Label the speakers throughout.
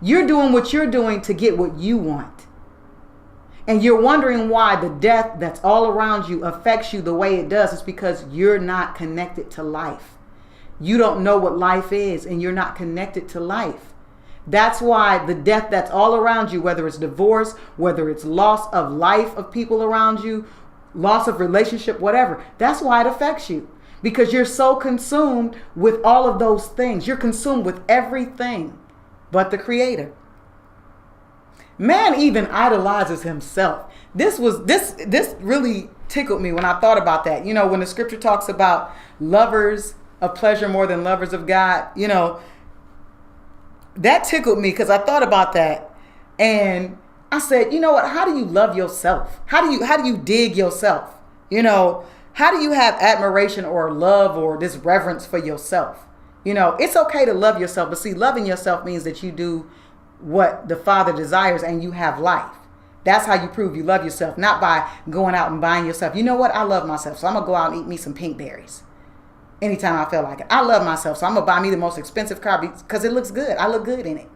Speaker 1: You're doing what you're doing to get what you want. And you're wondering why the death that's all around you affects you the way it does. It's because you're not connected to life. You don't know what life is, and you're not connected to life. That's why the death that's all around you, whether it's divorce, whether it's loss of life of people around you, loss of relationship, whatever, that's why it affects you. Because you're so consumed with all of those things. You're consumed with everything but the Creator. Man even idolizes himself. This really tickled me when I thought about that. You know, when the scripture talks about lovers of pleasure more than lovers of God, you know, that tickled me because I thought about that. And I said, you know what? How do you love yourself? How do you dig yourself? You know, how do you have admiration or love or this reverence for yourself? You know, it's okay to love yourself, but see, loving yourself means that you do what the Father desires and you have life. That's how you prove you love yourself, not by going out and buying yourself. You know what? I love myself, so I'm going to go out and eat me some pink berries anytime I feel like it. I love myself, so I'm going to buy me the most expensive car because it looks good. I look good in it.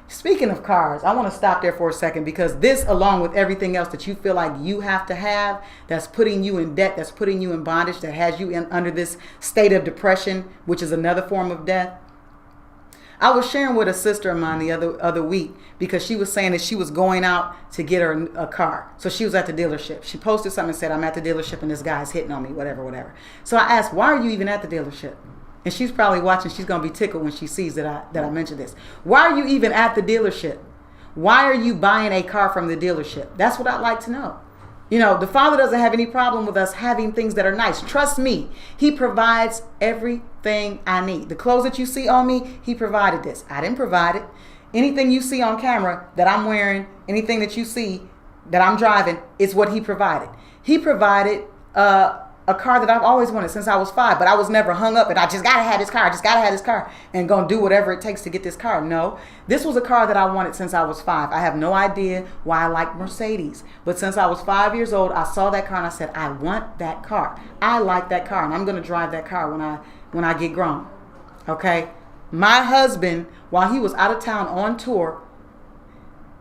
Speaker 1: Speaking of cars, I want to stop there for a second because this, along with everything else that you feel like you have to have, that's putting you in debt, that's putting you in bondage, that has you under this state of depression, which is another form of death. I was sharing with a sister of mine the other week because she was saying that she was going out to get her a car. So she was at the dealership. She posted something and said, I'm at the dealership and this guy's hitting on me, whatever. So I asked, why are you even at the dealership? And she's probably watching. She's going to be tickled when she sees that I mentioned this. Why are you even at the dealership? Why are you buying a car from the dealership? That's what I'd like to know. You know, the Father doesn't have any problem with us having things that are nice. Trust me. He provides everything I need. The clothes that you see on me, He provided this. I didn't provide it. Anything you see on camera that I'm wearing, anything that you see that I'm driving, is what He provided. He provided a car that I've always wanted since I was 5, but I was never hung up and I just gotta have this car. I just gotta have this car and gonna do whatever it takes to get this car. No, this was a car that I wanted since I was 5. I have no idea why I like Mercedes, but since I was 5 years old, I saw that car and I said, I want that car. I like that car, and I'm gonna drive that car when I get grown. Okay, my husband, while he was out of town on tour,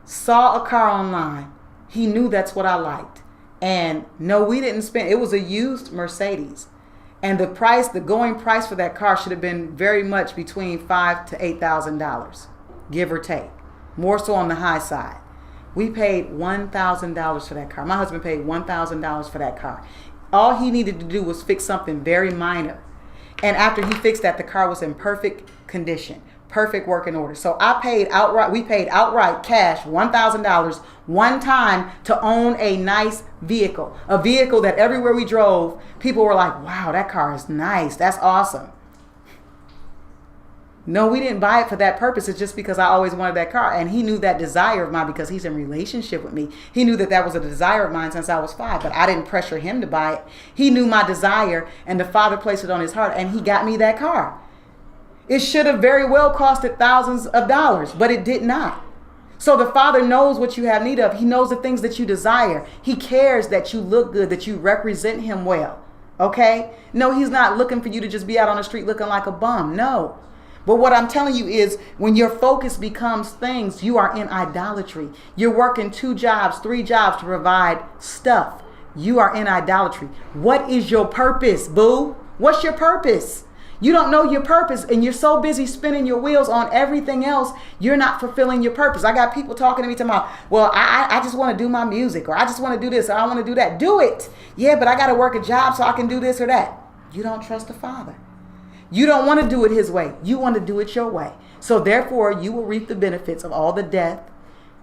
Speaker 1: saw a car online. He knew that's what I liked. And no, we didn't spend, it was a used Mercedes. And the going price for that car should have been very much between $5,000 to $8,000, give or take. More so on the high side. We paid $1,000 for that car. My husband paid $1,000 for that car. All he needed to do was fix something very minor. And after he fixed that, the car was in perfect condition. Perfect working order. So we paid outright cash $1,000 one time to own a nice vehicle. A vehicle that everywhere we drove, people were like, wow, that car is nice. That's awesome. No, we didn't buy it for that purpose. It's just because I always wanted that car. And he knew that desire of mine because he's in relationship with me. He knew that was a desire of mine since I was 5, but I didn't pressure him to buy it. He knew my desire and the Father placed it on his heart and he got me that car. It should have very well costed thousands of dollars, but it did not. So the Father knows what you have need of. He knows the things that you desire. He cares that you look good, that you represent Him well. Okay? No, He's not looking for you to just be out on the street looking like a bum. No. But what I'm telling you is when your focus becomes things, you are in idolatry. You're working 2 jobs, 3 jobs to provide stuff. You are in idolatry. What is your purpose, boo? What's your purpose? You don't know your purpose and you're so busy spinning your wheels on everything else, you're not fulfilling your purpose. I got people talking to me tomorrow. Well, I just want to do my music, or I just want to do this, or I want to do that. Do it. Yeah, but I got to work a job so I can do this or that. You don't trust the Father. You don't want to do it His way. You want to do it your way. So therefore, you will reap the benefits of all the death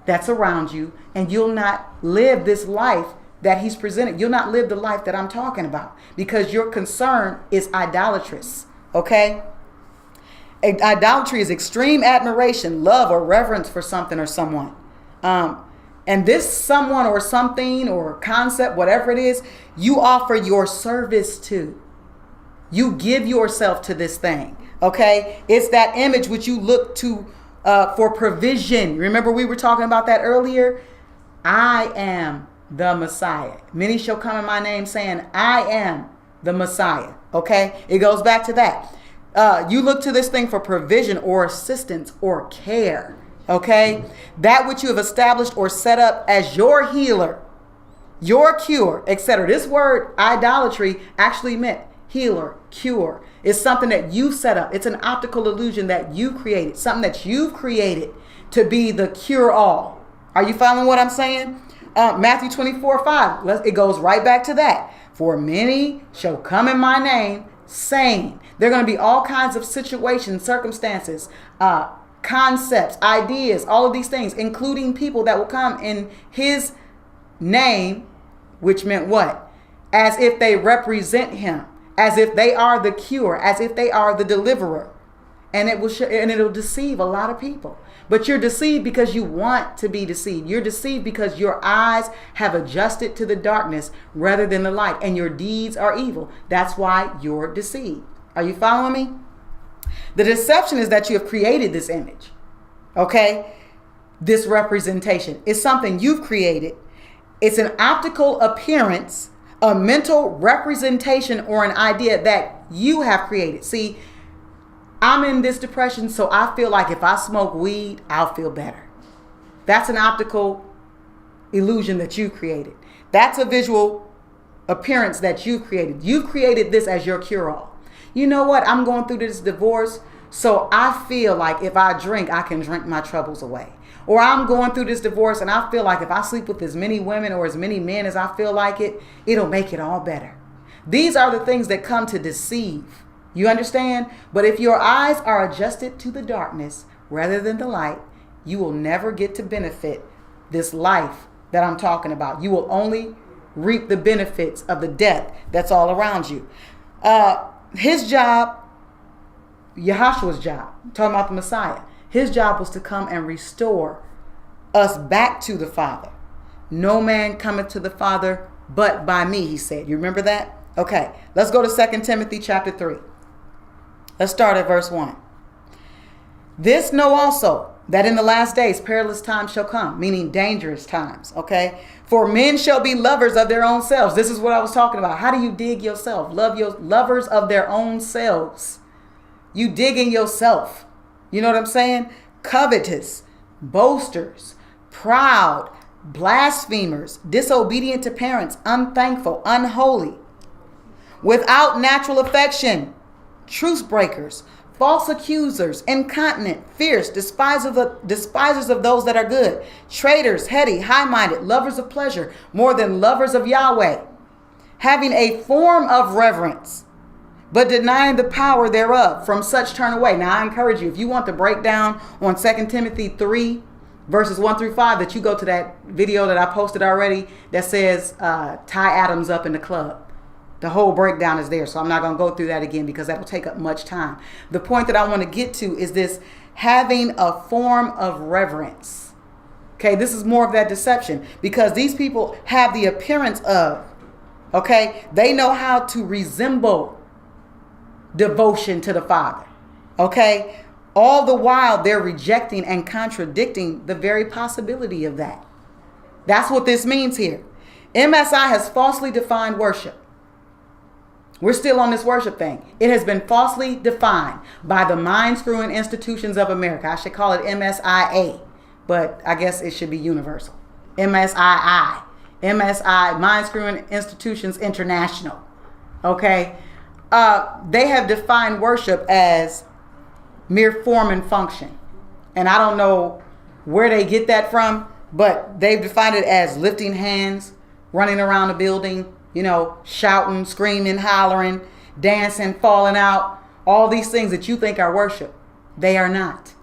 Speaker 1: that's around you, and you'll not live this life that He's presented. You'll not live the life that I'm talking about because your concern is idolatrous. Okay? Idolatry is extreme admiration, love, or reverence for something or someone. And this someone or something or concept, whatever it is, you offer your service to. You give yourself to this thing. Okay? It's that image which you look to for provision. Remember we were talking about that earlier? I am the Messiah. Many shall come in my name saying, I am the Messiah. Okay, it goes back to that. You look to this thing for provision or assistance or care. Okay? That which you have established or set up as your healer, your cure, etc. This word idolatry actually meant healer, cure. It's something that you set up. It's an optical illusion that you created, something that you've created to be the cure all. Are you following what I'm saying? Matthew 24:5. It goes right back to that. For many shall come in my name, saying. There are going to be all kinds of situations, circumstances, concepts, ideas, all of these things, including people that will come in his name, which meant what? As if they represent him, as if they are the cure, as if they are the deliverer. And it'll deceive a lot of people. But you're deceived because you want to be deceived. You're deceived because your eyes have adjusted to the darkness rather than the light, and your deeds are evil. That's why you're deceived. Are you following me? The deception is that you have created this image. Okay? This representation is something you've created. It's an optical appearance, a mental representation, or an idea that you have created. See, I'm in this depression, so I feel like if I smoke weed, I'll feel better. That's an optical illusion that you created. That's a visual appearance that you created. You created this as your cure-all. You know what? I'm going through this divorce, so I feel like if I drink, I can drink my troubles away. Or I'm going through this divorce, and I feel like if I sleep with as many women or as many men as I feel like it, it'll make it all better. These are the things that come to deceive. You understand? But if your eyes are adjusted to the darkness rather than the light, you will never get to benefit this life that I'm talking about. You will only reap the benefits of the death that's all around you. His job, Yahushua's job, I'm talking about the Messiah, his job was to come and restore us back to the Father. No man cometh to the Father but by me, he said. You remember that? Okay, let's go to 2 Timothy chapter 3. Let's start at verse 1. This know also, that in the last days perilous times shall come, meaning dangerous times, okay? For men shall be lovers of their own selves. This is what I was talking about. How do you dig yourself? Love your lovers of their own selves. You digging yourself. You know what I'm saying? Covetous, boasters, proud, blasphemers, disobedient to parents, unthankful, unholy, without natural affection, truce breakers, false accusers, incontinent, fierce, despisers of those that are good, traitors, heady, high-minded, lovers of pleasure, more than lovers of Yahweh, having a form of reverence, but denying the power thereof. From such turn away. Now I encourage you, if you want the breakdown on 2 Timothy 3, verses 1 through 5, that you go to that video that I posted already that says tie Adams up in the club. The whole breakdown is there, so I'm not going to go through that again because that will take up much time. The point that I want to get to is this having a form of reverence. Okay, this is more of that deception because these people have the appearance of, okay, they know how to resemble devotion to the Father. Okay, all the while they're rejecting and contradicting the very possibility of that. That's what this means here. MSI has falsely defined worship. We're still on this worship thing. It has been falsely defined by the mind-screwing institutions of America. I should call it MSIA, but I guess it should be universal. MSII. MSI, Mind-Screwing Institutions International. Okay? They have defined worship as mere form and function. And I don't know where they get that from, but they've defined it as lifting hands, running around the building, you know, shouting, screaming, hollering, dancing, falling out, all these things that you think are worship. They are not.